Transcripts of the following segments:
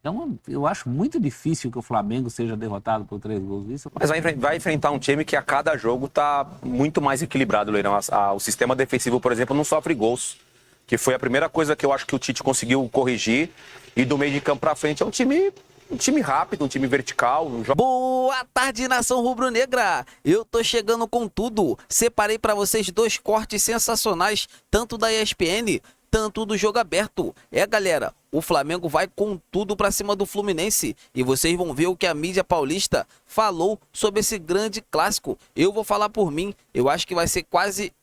Então, eu acho muito difícil que o Flamengo seja derrotado por 3 gols. Isso... Mas vai enfrentar um time que a cada jogo está muito mais equilibrado, Leirão. O sistema defensivo, por exemplo, não sofre gols, que foi a primeira coisa que eu acho que o Tite conseguiu corrigir. E do meio de campo para frente é um time rápido, um time vertical. Boa tarde, nação rubro-negra! Eu tô chegando com tudo. Separei para vocês 2 cortes sensacionais, tanto da ESPN, tanto do Jogo Aberto. Galera, o Flamengo vai com tudo para cima do Fluminense e vocês vão ver o que a mídia paulista falou sobre esse grande clássico. Eu vou falar por mim, eu acho que vai ser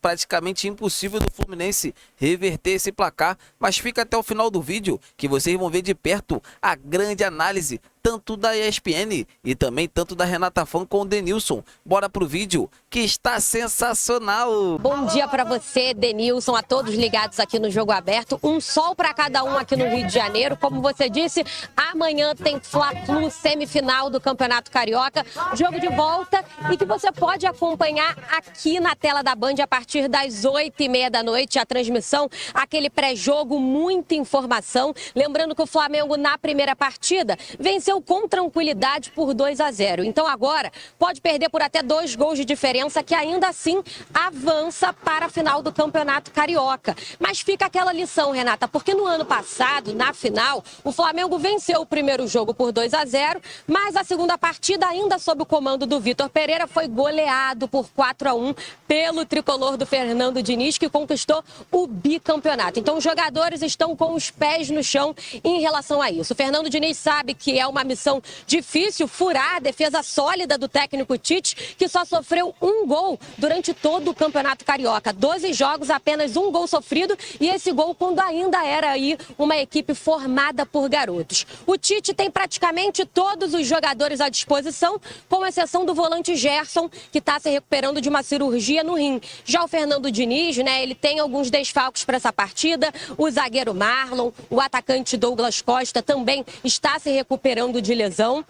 praticamente impossível do Fluminense reverter esse placar, mas fica até o final do vídeo que vocês vão ver de perto a grande análise, tanto da ESPN e também tanto da Renata Fã com o Denilson. Bora pro vídeo que está sensacional! Bom dia para você, Denilson, a todos ligados aqui no Jogo Aberto. Um sol para cada um aqui no Rio de Janeiro. Como você disse, amanhã tem Fla-Flu, semifinal do Campeonato Carioca, jogo de volta e que você pode acompanhar aqui na tela da Band a partir das 8h30 da noite, a transmissão, aquele pré-jogo, muita informação. Lembrando que o Flamengo na primeira partida venceu com tranquilidade por 2-0. Então agora pode perder por até 2 gols de diferença, que ainda assim avança para a final do Campeonato Carioca. Mas fica aquela lição, Renata, porque no ano passado, na final, o Flamengo venceu o primeiro jogo por 2-0, mas a segunda partida, ainda sob o comando do Vitor Pereira, foi goleado por 4-1 pelo tricolor do Fernando Diniz, que conquistou o bicampeonato. Então os jogadores estão com os pés no chão em relação a isso. O Fernando Diniz sabe que é uma missão difícil furar a defesa sólida do técnico Tite, que só sofreu 1 gol durante todo o Campeonato Carioca. 12 jogos, apenas 1 gol sofrido, e esse gol quando ainda era aí uma equipe formada por garotos. O Tite tem praticamente todos os jogadores à disposição, com exceção do volante Gerson, que está se recuperando de uma cirurgia no rim. Já o Fernando Diniz, ele tem alguns desfalques para essa partida. O zagueiro Marlon, o atacante Douglas Costa também está se recuperando de lesão.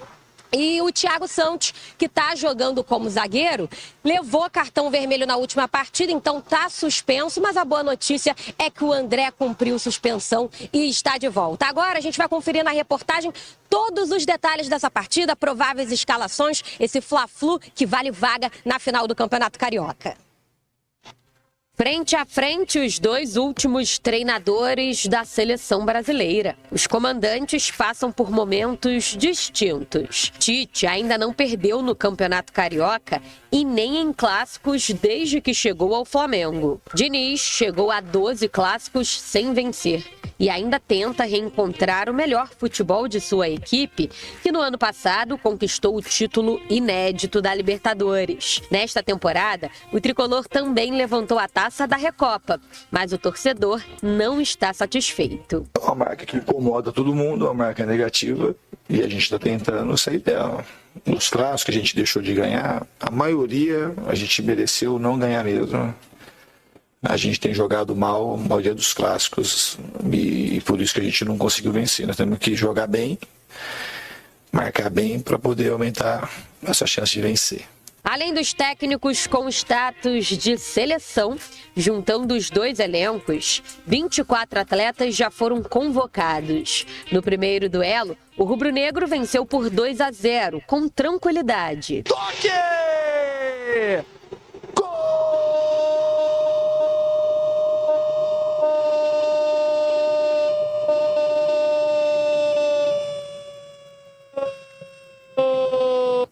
E o Thiago Santos, que está jogando como zagueiro, levou cartão vermelho na última partida, então está suspenso. Mas a boa notícia é que o André cumpriu suspensão e está de volta. Agora a gente vai conferir na reportagem todos os detalhes dessa partida, prováveis escalações, esse Fla-Flu que vale vaga na final do Campeonato Carioca. Frente a frente, os 2 últimos treinadores da seleção brasileira. Os comandantes passam por momentos distintos. Tite ainda não perdeu no Campeonato Carioca e nem em clássicos desde que chegou ao Flamengo. Diniz chegou a 12 clássicos sem vencer e ainda tenta reencontrar o melhor futebol de sua equipe, que no ano passado conquistou o título inédito da Libertadores. Nesta temporada, o tricolor também levantou a taça da Recopa, mas o torcedor não está satisfeito. É uma marca que incomoda todo mundo, é uma marca negativa, e a gente está tentando sair dela. Nos clássicos que a gente deixou de ganhar, a maioria a gente mereceu não ganhar mesmo. A gente tem jogado mal a maioria dos clássicos e por isso que a gente não conseguiu vencer. Nós temos que jogar bem, marcar bem para poder aumentar essa chance de vencer. Além dos técnicos com status de seleção, juntando os 2 elencos, 24 atletas já foram convocados. No primeiro duelo, o rubro-negro venceu por 2-0, com tranquilidade. Toque!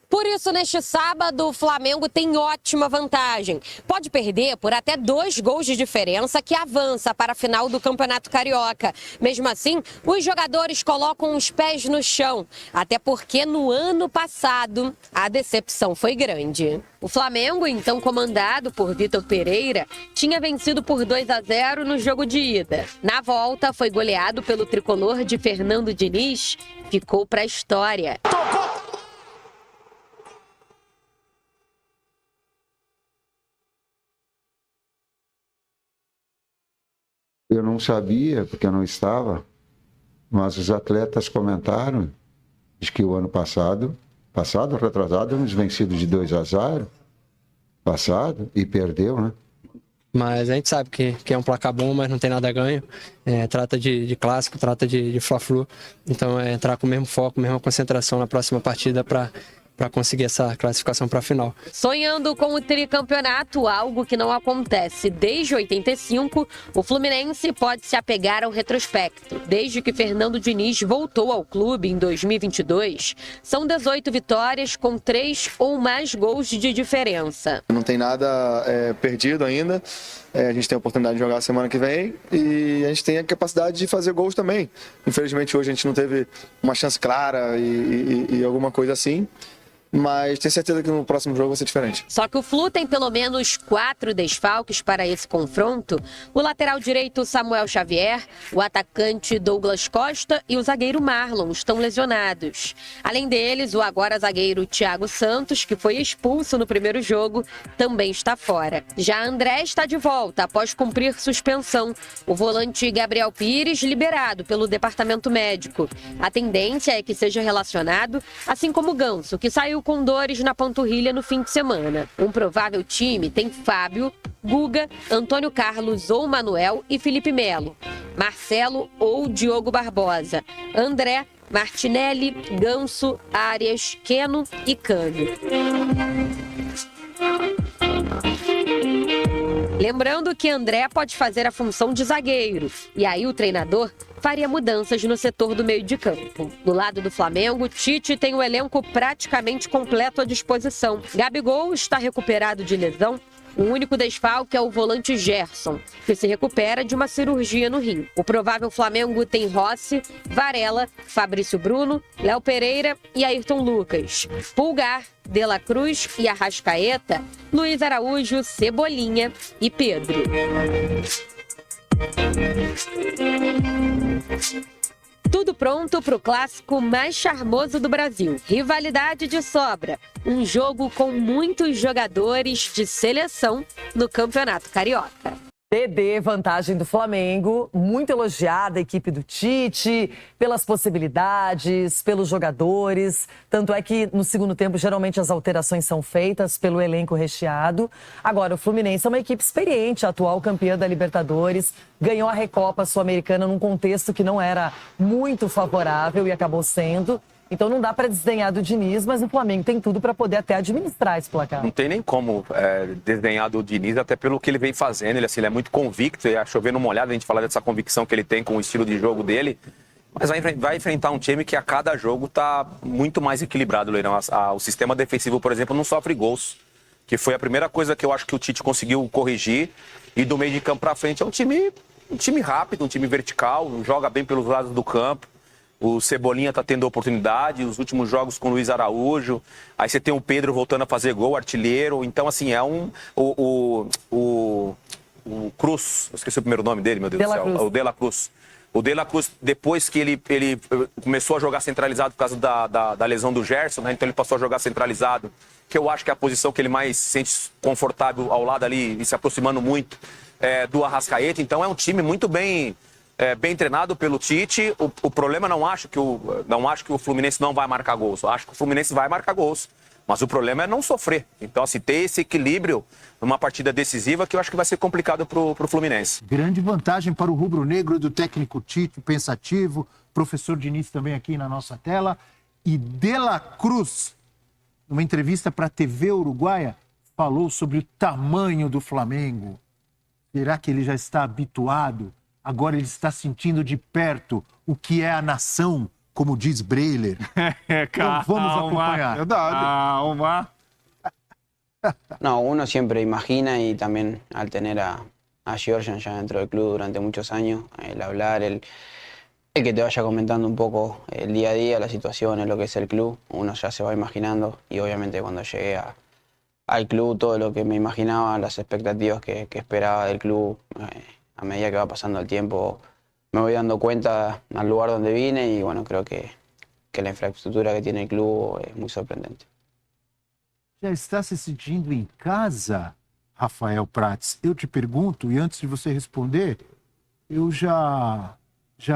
Por isso, neste sábado, o Flamengo tem ótima vantagem. Pode perder por até 2 gols de diferença, que avança para a final do Campeonato Carioca. Mesmo assim, os jogadores colocam os pés no chão, até porque no ano passado a decepção foi grande. O Flamengo, então comandado por Vitor Pereira, tinha vencido por 2-0 no jogo de ida. Na volta, foi goleado pelo tricolor de Fernando Diniz, ficou para a história. Eu não sabia, porque eu não estava, mas os atletas comentaram de que o ano passado, retrasado, nos vencido de 2-0, passado, e perdeu, né? Mas a gente sabe que é um placar bom, mas não tem nada ganho. Trata de clássico, trata de Fla-Flu. Então é entrar com o mesmo foco, mesma concentração na próxima partida para conseguir essa classificação para a final. Sonhando com o tricampeonato, algo que não acontece desde 85, o Fluminense pode se apegar ao retrospecto. Desde que Fernando Diniz voltou ao clube em 2022, são 18 vitórias com 3 ou mais gols de diferença. Não tem nada perdido ainda. A gente tem a oportunidade de jogar a semana que vem e a gente tem a capacidade de fazer gols também. Infelizmente hoje a gente não teve uma chance clara e alguma coisa assim. Mas tenho certeza que no próximo jogo vai ser diferente. Só que o Flu tem pelo menos 4 desfalques para esse confronto. O lateral direito Samuel Xavier, o atacante Douglas Costa e o zagueiro Marlon estão lesionados. Além deles, o agora zagueiro Thiago Santos, que foi expulso no primeiro jogo, também está fora. Já André está de volta após cumprir suspensão. O volante Gabriel Pires liberado pelo departamento médico. A tendência é que seja relacionado, assim como o Ganso, que saiu com dores na panturrilha no fim de semana. Um provável time tem Fábio, Guga, Antônio Carlos ou Manuel e Felipe Melo, Marcelo ou Diogo Barbosa, André, Martinelli, Ganso, Arias, Keno e Cano. Lembrando que André pode fazer a função de zagueiro, e aí o treinador faria mudanças no setor do meio de campo. Do lado do Flamengo, Tite tem o elenco praticamente completo à disposição. Gabigol está recuperado de lesão. O único desfalque é o volante Gerson, que se recupera de uma cirurgia no rim. O provável Flamengo tem Rossi, Varela, Fabrício Bruno, Léo Pereira e Ayrton Lucas. Pulgar, De La Cruz e Arrascaeta, Luiz Araújo, Cebolinha e Pedro. Tudo pronto para o clássico mais charmoso do Brasil. Rivalidade de sobra. Um jogo com muitos jogadores de seleção no Campeonato Carioca. TD, vantagem do Flamengo, muito elogiada a equipe do Tite, pelas possibilidades, pelos jogadores. Tanto é que no segundo tempo, geralmente as alterações são feitas pelo elenco recheado. Agora, o Fluminense é uma equipe experiente, atual campeã da Libertadores, ganhou a Recopa Sul-Americana num contexto que não era muito favorável e acabou sendo. Então não dá para desdenhar do Diniz, mas o Flamengo tem tudo para poder até administrar esse placar. Não tem nem como desdenhar do Diniz, até pelo que ele vem fazendo. Ele é muito convicto, e chovendo uma olhada, a gente fala dessa convicção que ele tem com o estilo de jogo dele. Mas vai enfrentar um time que a cada jogo está muito mais equilibrado, Leirão. O sistema defensivo, por exemplo, não sofre gols, que foi a primeira coisa que eu acho que o Tite conseguiu corrigir. E do meio de campo para frente é um time rápido, um time vertical, joga bem pelos lados do campo. O Cebolinha está tendo oportunidade, os últimos jogos com o Luiz Araújo. Aí você tem o Pedro voltando a fazer gol, artilheiro. Então, assim, o Cruz, eu esqueci o primeiro nome dele, meu Deus do céu. O De La Cruz. O De La Cruz, depois que ele começou a jogar centralizado por causa da lesão do Gerson, né? Então ele passou a jogar centralizado, que eu acho que é a posição que ele mais se sente confortável ao lado ali e se aproximando muito do Arrascaeta. Então é um time muito bem treinado pelo Tite. O problema, não acho que o Fluminense não vai marcar gols. Eu acho que o Fluminense vai marcar gols. Mas o problema é não sofrer. Então, assim, ter esse equilíbrio numa partida decisiva que eu acho que vai ser complicado pro Fluminense. Grande vantagem para o rubro-negro do técnico Tite, pensativo, professor Diniz também aqui na nossa tela. E De La Cruz, numa entrevista para a TV Uruguaia, falou sobre o tamanho do Flamengo. Será que ele já está habituado? Agora ele está sentindo de perto o que é a nação, como diz Breiler. Então vamos acompanhar. Calma. No, uno siempre imagina y también al tener a Georgian ya dentro del club durante muchos años, el hablar, el que te vaya comentando un poco el día a día, las situaciones, lo que es el club, uno ya se va imaginando y obviamente cuando llegué al club todo lo que me imaginaba, las expectativas que esperaba del club, a medida que va pasando el tiempo me voy dando cuenta al lugar donde vine y bueno, creo que la infraestructura que tiene el club es muy sorprendente. Já está se sentindo em casa, Rafael Prates? Eu te pergunto, e antes de você responder, eu já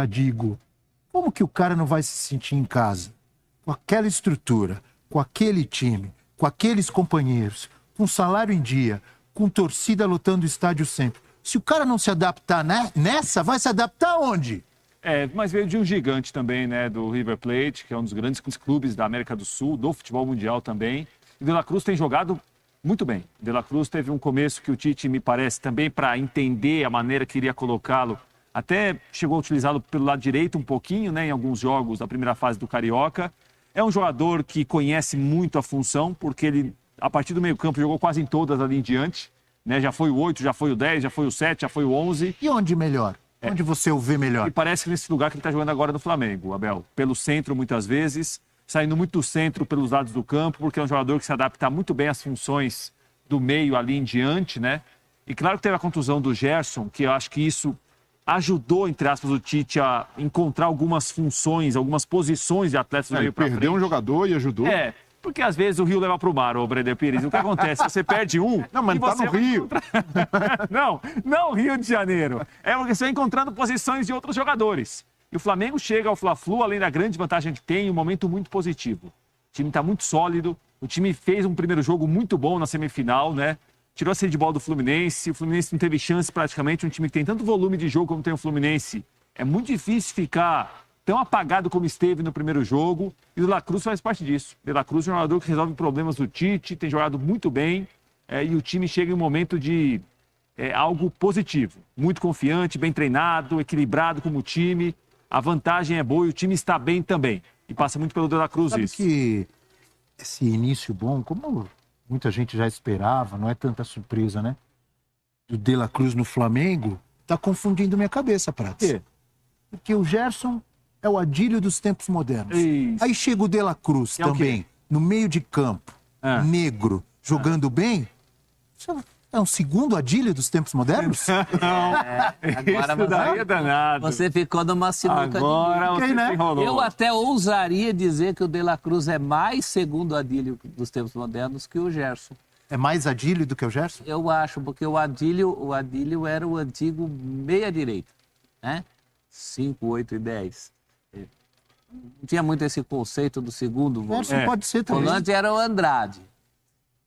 digo, como que o cara não vai se sentir em casa? Com aquela estrutura, com aquele time, com aqueles companheiros, com salário em dia, com torcida lotando o estádio sempre. Se o cara não se adaptar nessa, vai se adaptar onde? Mas veio de um gigante também, né, do River Plate, que é um dos grandes clubes da América do Sul, do futebol mundial também. E De La Cruz tem jogado muito bem. De La Cruz teve um começo que o Tite, me parece, também para entender a maneira que iria colocá-lo, até chegou a utilizá-lo pelo lado direito um pouquinho, né, em alguns jogos da primeira fase do Carioca. É um jogador que conhece muito a função, porque ele, a partir do meio-campo, jogou quase em todas ali em diante. Né? Já foi o 8, já foi o 10, já foi o 7, já foi o 11. E onde melhor? Onde você o vê melhor? E parece que nesse lugar que ele está jogando agora no Flamengo, Abel. Pelo centro, muitas vezes, saindo muito do centro pelos lados do campo, porque é um jogador que se adapta muito bem às funções do meio ali em diante, né? E claro que teve a contusão do Gerson, que eu acho que isso ajudou, entre aspas, o Tite a encontrar algumas funções, algumas posições de atletas do meio para frente. Perdeu um jogador e ajudou. Porque às vezes o Rio leva para o mar, ô Breder Pires. O que acontece? Você perde um... Não, mas tá no Rio. Não Rio de Janeiro. É porque você vai encontrando posições de outros jogadores. E o Flamengo chega ao Fla-Flu, além da grande vantagem que tem, um momento muito positivo. O time está muito sólido. O time fez um primeiro jogo muito bom na semifinal, né? Tirou a sede de bola do Fluminense. O Fluminense não teve chance praticamente. Um time que tem tanto volume de jogo como tem o Fluminense. É muito difícil ficar tão apagado como esteve no primeiro jogo. E o De La Cruz faz parte disso. O De La Cruz é um jogador que resolve problemas do Tite, tem jogado muito bem. E o time chega em um momento de algo positivo. Muito confiante, bem treinado, equilibrado como time. A vantagem é boa e o time está bem também. E passa muito pelo De La Cruz isso. Que esse início bom, como muita gente já esperava, não é tanta surpresa, né? Do De La Cruz no Flamengo, tá confundindo minha cabeça, Prats. Porque o Gerson é o Adílio dos tempos modernos. Isso. Aí chega o De La Cruz também, no meio de campo, negro, jogando bem. Isso é um segundo Adílio dos tempos modernos? Agora Isso daí é danado. Você ficou numa sinuca Agora você se enrolou. Eu até ousaria dizer que o De La Cruz é mais segundo Adílio dos tempos modernos que o Gerson. É mais Adílio do que o Gerson? Eu acho, porque o Adílio era o antigo meia-direita, né? 5, 8 e 10. Não tinha muito esse conceito do segundo volante. Gerson pode ser também. O volante era o Andrade.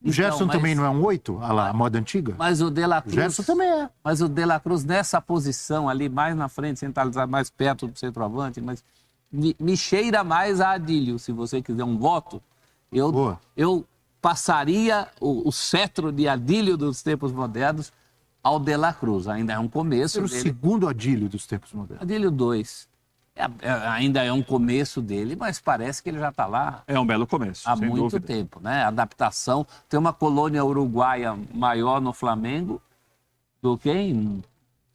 O Gerson também não é um 8? A moda antiga? Mas o De La Cruz... O Gerson também é. Mas o De La Cruz nessa posição ali, mais na frente, centralizado, mais perto do centroavante, mas me cheira mais a Adílio. Se você quiser um voto, eu passaria o cetro de Adílio dos tempos modernos ao De La Cruz. Ainda é um começo Era o dele. segundo Adílio dos tempos modernos. Adílio 2. Ainda é um começo dele, mas parece que ele já está lá. É um belo começo, há sem muito dúvida. tempo, né? Adaptação. Tem uma colônia uruguaia maior no Flamengo do que em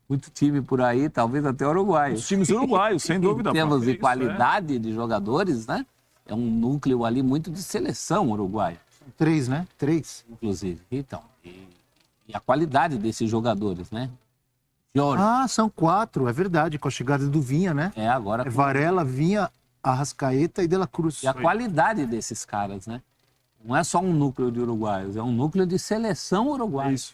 muito time por aí, talvez até uruguaio. Os times uruguaios, sem dúvida. Em termos de Isso, qualidade de jogadores, né? É um núcleo ali muito de seleção uruguaia. 3, né? 3. Inclusive. Então, e a qualidade desses jogadores, né? São 4, é verdade, com a chegada do Vinha, né? Agora... É Varela, Vinha, Arrascaeta e De La Cruz. E a qualidade desses caras, né? Não é só um núcleo de uruguaios, é um núcleo de seleção uruguaia. Isso.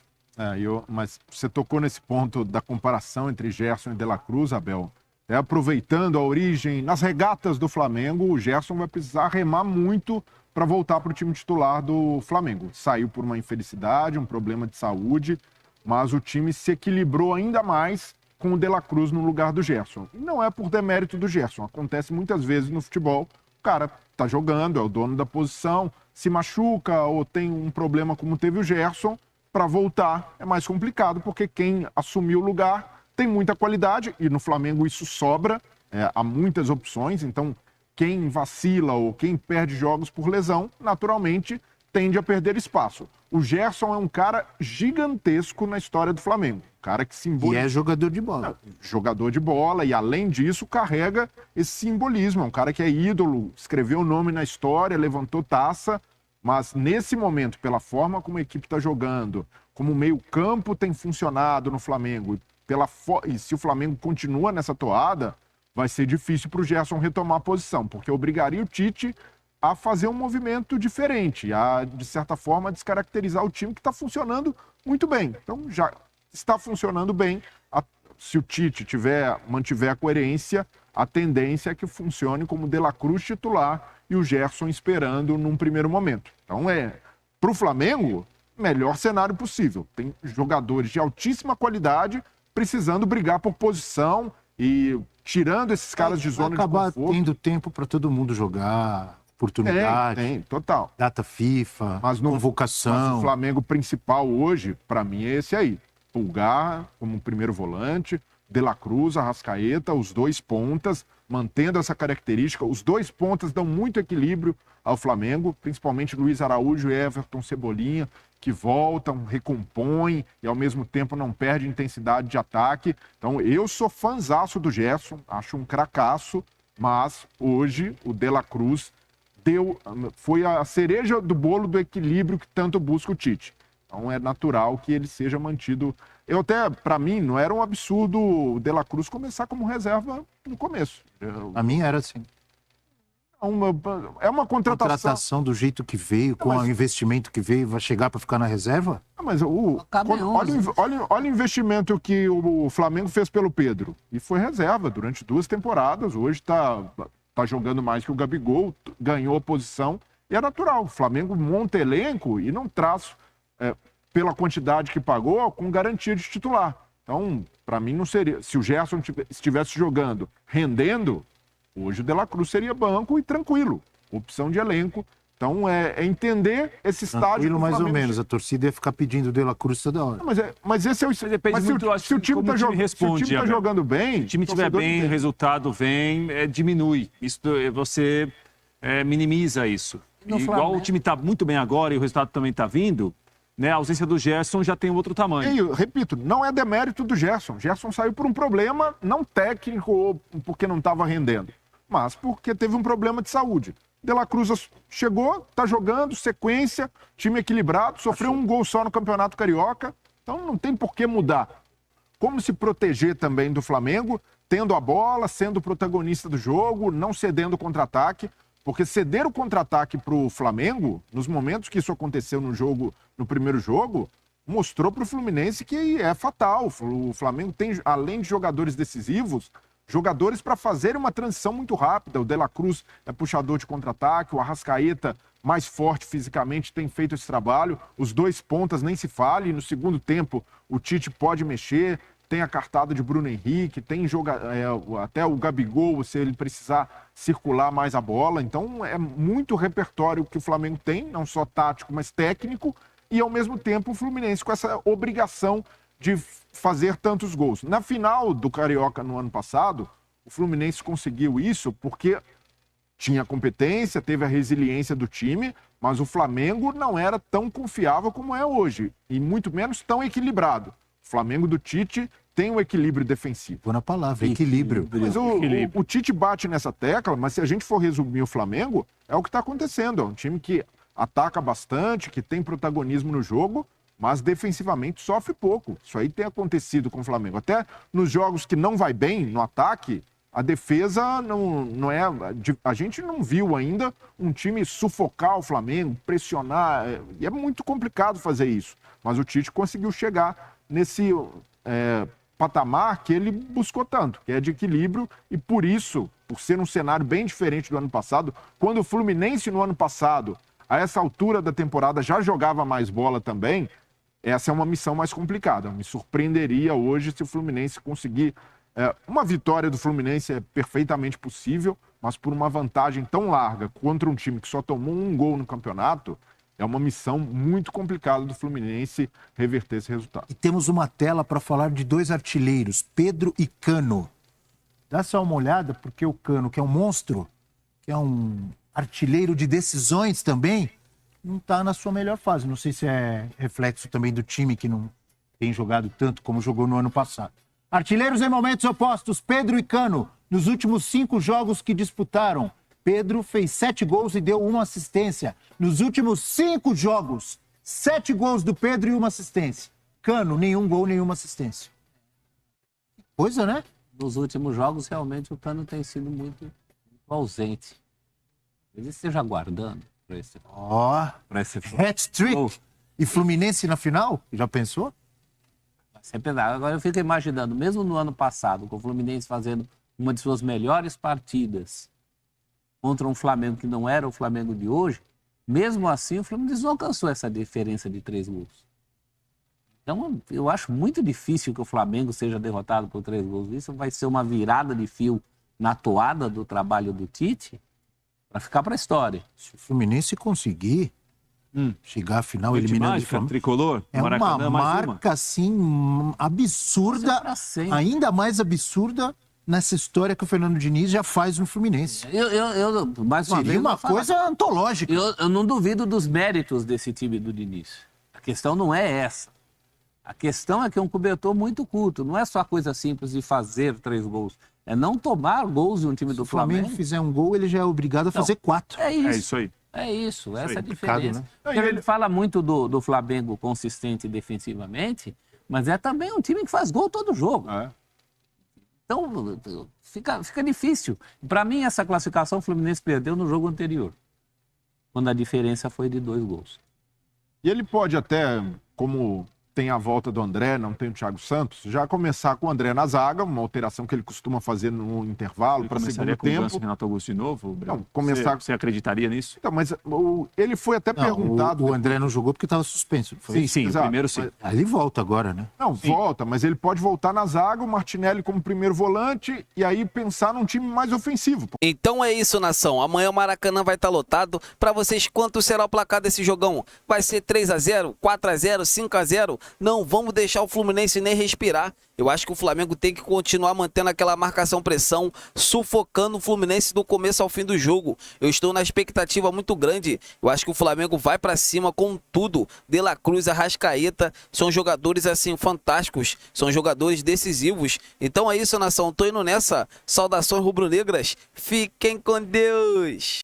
Mas você tocou nesse ponto da comparação entre Gerson e De La Cruz, Abel. Aproveitando a origem, nas regatas do Flamengo, o Gerson vai precisar remar muito para voltar para o time titular do Flamengo. Saiu por uma infelicidade, um problema de saúde, mas o time se equilibrou ainda mais com o De La Cruz no lugar do Gerson. E não é por demérito do Gerson, acontece muitas vezes no futebol, o cara tá jogando, é o dono da posição, se machuca ou tem um problema como teve o Gerson, para voltar é mais complicado, porque quem assumiu o lugar tem muita qualidade, e no Flamengo isso sobra, há muitas opções, então quem vacila ou quem perde jogos por lesão, naturalmente tende a perder espaço. O Gerson é um cara gigantesco na história do Flamengo. Um cara que simboliza... E é jogador de bola. Jogador de bola e, além disso, carrega esse simbolismo. É um cara que é ídolo, escreveu o nome na história, levantou taça, mas nesse momento, pela forma como a equipe está jogando, como o meio-campo tem funcionado no Flamengo, e se o Flamengo continua nessa toada, vai ser difícil para o Gerson retomar a posição, porque obrigaria o Tite a fazer um movimento diferente, a, de certa forma, descaracterizar o time que está funcionando muito bem. Então, já está funcionando bem. Se o Tite mantiver a coerência, a tendência é que funcione como De La Cruz titular e o Gerson esperando num primeiro momento. Então, para o Flamengo, melhor cenário possível. Tem jogadores de altíssima qualidade precisando brigar por posição e tirando esses caras de zona de acabar conforto. tendo tempo para todo mundo jogar, oportunidade. Tem, total. Data FIFA, convocação. Mas o Flamengo principal hoje, para mim, é esse aí. Pulgar como primeiro volante, De La Cruz, Arrascaeta, os dois pontas, mantendo essa característica. Os dois pontas dão muito equilíbrio ao Flamengo, principalmente Luiz Araújo e Everton Cebolinha, que voltam, recompõem e ao mesmo tempo não perde intensidade de ataque. Então eu sou fãzaço do Gerson, acho um cracaço, mas hoje o De La Cruz foi a cereja do bolo do equilíbrio que tanto busca o Tite. Então é natural que ele seja mantido. Para mim, não era um absurdo o De La Cruz começar como reserva no começo. A mim era assim. É uma contratação do jeito que veio, com o investimento que veio, vai chegar para ficar na reserva? Mas olha o investimento que o Flamengo fez pelo Pedro. E foi reserva durante 2 temporadas. Hoje está jogando mais que o Gabigol, ganhou a posição. E é natural. O Flamengo monta elenco e não traz, pela quantidade que pagou, com garantia de titular. Então, para mim, não seria. Se o Gerson estivesse jogando, rendendo, hoje o De La Cruz seria banco e tranquilo. Opção de elenco. Então, é entender esse estágio. Tranquilo, mais ou menos. A torcida ia ficar pedindo o De La Cruz toda hora. Mas esse é o. Depende muito, se o time está jogando bem. Se o time estiver bem, o resultado vem, diminui. Isso, você minimiza isso. Igual o time está muito bem agora e o resultado também está vindo, né? A ausência do Gerson já tem outro tamanho. E eu repito, não é demérito do Gerson. Gerson saiu por um problema não técnico ou porque não estava rendendo, mas porque teve um problema de saúde. De La Cruz chegou, está jogando, sequência, time equilibrado, sofreu um gol só no Campeonato Carioca, então não tem por que mudar. Como se proteger também do Flamengo, tendo a bola, sendo protagonista do jogo, não cedendo o contra-ataque, porque ceder o contra-ataque para o Flamengo, nos momentos que isso aconteceu no primeiro jogo, mostrou para o Fluminense que é fatal. O Flamengo tem, além de jogadores decisivos, jogadores para fazer uma transição muito rápida. O De La Cruz é puxador de contra-ataque, o Arrascaeta, mais forte fisicamente, tem feito esse trabalho. Os dois pontas nem se fale. No segundo tempo, o Tite pode mexer. Tem a cartada de Bruno Henrique, tem até o Gabigol, se ele precisar circular mais a bola. Então, é muito repertório que o Flamengo tem, não só tático, mas técnico. E, ao mesmo tempo, o Fluminense com essa obrigação de fazer tantos gols. Na final do Carioca no ano passado, o Fluminense conseguiu isso porque tinha competência, teve a resiliência do time, mas o Flamengo não era tão confiável como é hoje, e muito menos tão equilibrado. O Flamengo do Tite tem um equilíbrio defensivo. Vou na palavra, equilíbrio. Mas o Tite bate nessa tecla, mas se a gente for resumir o Flamengo, é o que está acontecendo. É um time que ataca bastante, que tem protagonismo no jogo, mas defensivamente sofre pouco. Isso aí tem acontecido com o Flamengo. Até nos jogos que não vai bem no ataque, a defesa não é... A gente não viu ainda um time sufocar o Flamengo, pressionar. E é muito complicado fazer isso. Mas o Tite conseguiu chegar nesse patamar que ele buscou tanto, que é de equilíbrio. E por isso, por ser um cenário bem diferente do ano passado, quando o Fluminense no ano passado, a essa altura da temporada, já jogava mais bola também, essa é uma missão mais complicada. Me surpreenderia hoje se o Fluminense conseguir... uma vitória do Fluminense é perfeitamente possível, mas por uma vantagem tão larga contra um time que só tomou um gol no campeonato, é uma missão muito complicada do Fluminense reverter esse resultado. E temos uma tela para falar de 2 artilheiros, Pedro e Cano. Dá só uma olhada, porque o Cano, que é um monstro, que é um artilheiro de decisões também, não está na sua melhor fase. Não sei se é reflexo também do time que não tem jogado tanto como jogou no ano passado. Artilheiros em momentos opostos, Pedro e Cano. Nos últimos 5 jogos que disputaram, Pedro fez 7 gols e deu 1 assistência. Nos últimos 5 jogos, 7 gols do Pedro e 1 assistência. Cano, nenhum gol, nenhuma assistência. Coisa, né? Nos últimos jogos, realmente, o Cano tem sido muito ausente. Ele esteja aguardando para esse... Hat-trick. E Fluminense na final? Já pensou? Sempre dá. Agora eu fico imaginando, mesmo no ano passado, com o Fluminense fazendo uma de suas melhores partidas contra um Flamengo que não era o Flamengo de hoje, Mesmo assim, o Fluminense não alcançou essa diferença de 3 gols. Então, eu acho muito difícil que o Flamengo seja derrotado por 3 gols. Isso vai ser uma virada de fio na toada do trabalho do Tite para ficar para a história. Se o Fluminense conseguir chegar à final eliminando o Flamengo, tricolor, é uma marca assim absurda, ainda mais absurda nessa história que o Fernando Diniz já faz no Fluminense. Mais uma Seria vez, uma coisa antológica. Eu não duvido dos méritos desse time do Diniz. A questão não é essa. A questão é que é um cobertor muito culto. Não é só coisa simples de fazer 3 gols. É não tomar gols de um time do Flamengo. Se o Flamengo fizer um gol, ele já é obrigado a fazer 4. É isso. É isso aí. É isso, essa é a Complicado, diferença. né? Porque a gente fala muito do Flamengo consistente defensivamente, mas é também um time que faz gol todo jogo. Então, fica difícil. Para mim, essa classificação o Fluminense perdeu no jogo anterior, quando a diferença foi de 2 gols. E ele pode até, como tem a volta do André, não tem o Thiago Santos, já começar com o André na zaga, uma alteração que ele costuma fazer no intervalo para segundo com o tempo. Renato Augusto de novo? Não, começar... Você acreditaria nisso? Então, mas ele foi até perguntado... O André não jogou porque estava suspenso. Foi sim, Exato. primeiro sim. Aí ele volta agora, né? Não, volta, mas ele pode voltar na zaga, o Martinelli como primeiro volante e aí pensar num time mais ofensivo. Então é isso, nação. Amanhã o Maracanã vai estar lotado. Para vocês, quanto será o placar desse jogão? Vai ser 3-0, 4-0, 5-0? Não vamos deixar o Fluminense nem respirar. Eu acho que o Flamengo tem que continuar mantendo aquela marcação-pressão, sufocando o Fluminense do começo ao fim do jogo. Eu estou na expectativa muito grande. Eu acho que o Flamengo vai para cima com tudo. De La Cruz, Arrascaeta, são jogadores assim fantásticos, são jogadores decisivos. Então é isso, nação. Tô indo nessa. Saudações rubro-negras. Fiquem com Deus.